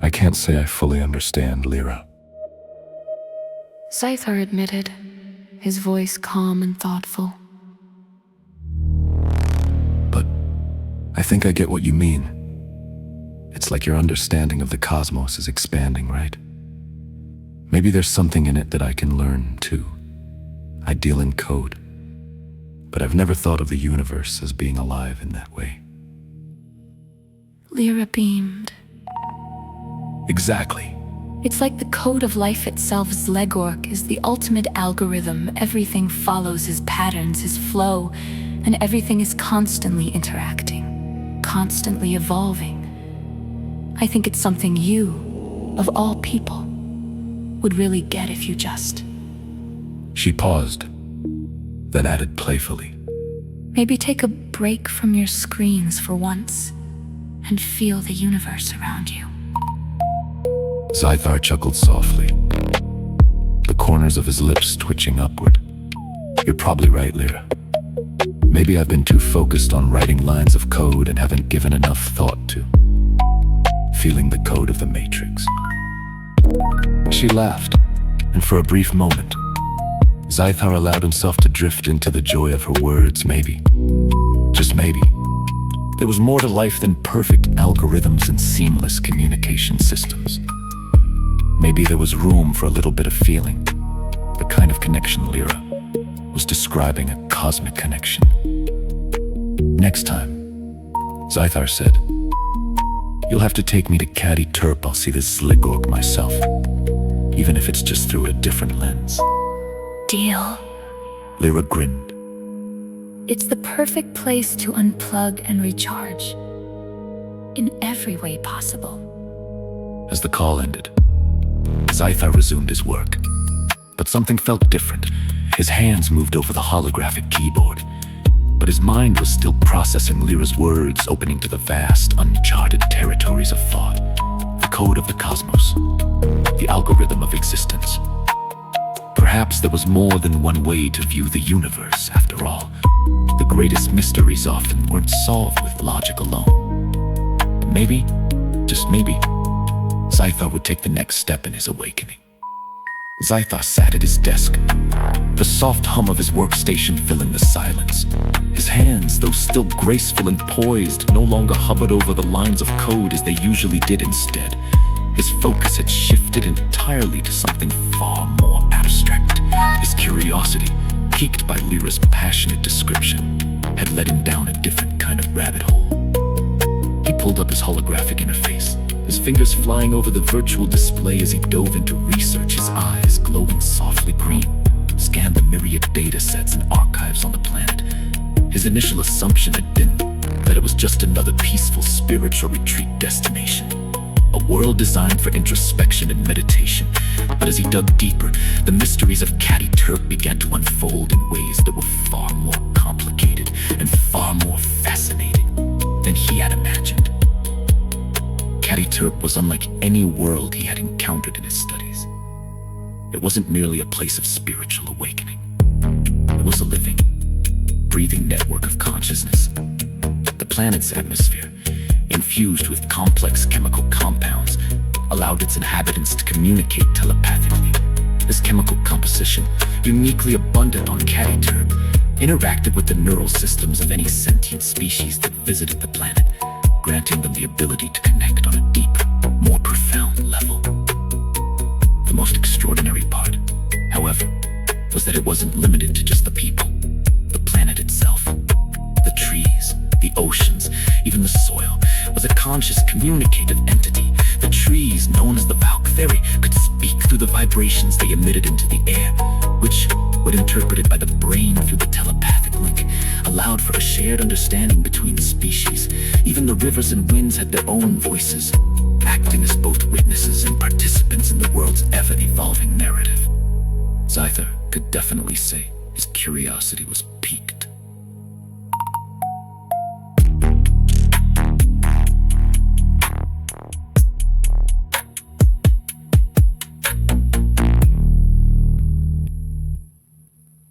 I can't say I fully understand, Lira. Zythar admitted, his voice calm and thoughtful. But I think I get what you mean. It's like your understanding of the cosmos is expanding, right? Maybe there's something in it that I can learn, too. I deal in code. But I've never thought of the universe as being alive in that way. Lira beamed. Exactly. It's like the code of life itself. Zlegork is the ultimate algorithm. Everything follows his patterns, his flow, and everything is constantly interacting, constantly evolving. I think it's something you, of all people, would really get if you just... She paused, then added playfully. Maybe take a break from your screens for once, and feel the universe around you. Zythar chuckled softly, the corners of his lips twitching upward. You're probably right, Lira. Maybe I've been too focused on writing lines of code and haven't given enough thought to feeling the code of the Matrix. She laughed, and for a brief moment, Zythar allowed himself to drift into the joy of her words. Maybe, just maybe, there was more to life than perfect algorithms and seamless communication systems. Maybe there was room for a little bit of feeling, the kind of connection Lira was describing, a cosmic connection. Next time, Zythar said, you'll have to take me to Cadi Tirp. I'll see this Zlegork myself, even if it's just through a different lens. Deal. Lira grinned. It's the perfect place to unplug and recharge, in every way possible. As the call ended, Zythar resumed his work, but something felt different. His hands moved over the holographic keyboard, but his mind was still processing Lira's words, opening to the vast, uncharted territories of thought, the code of the cosmos, the algorithm of existence. Perhaps there was more than one way to view the universe, after all. The greatest mysteries often weren't solved with logic alone. Maybe, just maybe, Zythar would take the next step in his awakening. Zythar sat at his desk, the soft hum of his workstation filling the silence. His hands, though still graceful and poised, no longer hovered over the lines of code as they usually did. Instead, his focus had shifted entirely to something far more abstract. His curiosity, piqued by Lira's passionate description, had led him down a different kind of rabbit hole. He pulled up his holographic interface, his fingers flying over the virtual display as he dove into research, his eyes glowing softly green, scanned the myriad data sets and archives on the planet. His initial assumption had been that it was just another peaceful spiritual retreat destination, a world designed for introspection and meditation. But as he dug deeper, the mysteries of Cadi Tirp began to unfold in ways that were far more complicated and far more fascinating than he had imagined. Cadi Tirp was unlike any world he had encountered in his studies. It wasn't merely a place of spiritual awakening. It was a living, breathing network of consciousness. The planet's atmosphere, infused with complex chemical compounds, allowed its inhabitants to communicate telepathically. This chemical composition, uniquely abundant on Cadi Tirp, interacted with the neural systems of any sentient species that visited the planet, granting them the ability to connect on a deeper, more profound level. The most extraordinary part, however, was that it wasn't limited to just the people. The planet itself, the trees, the oceans, even the soil, was a conscious communicative entity. The trees, known as the Valkyrie, could speak through the vibrations they emitted into the air, which, when interpreted by the brain through the telepathic link, allowed for a shared understanding between species. Even the rivers and winds had their own voices, acting as both witnesses and participants in the world's ever-evolving narrative. Zythar could definitely say his curiosity was piqued.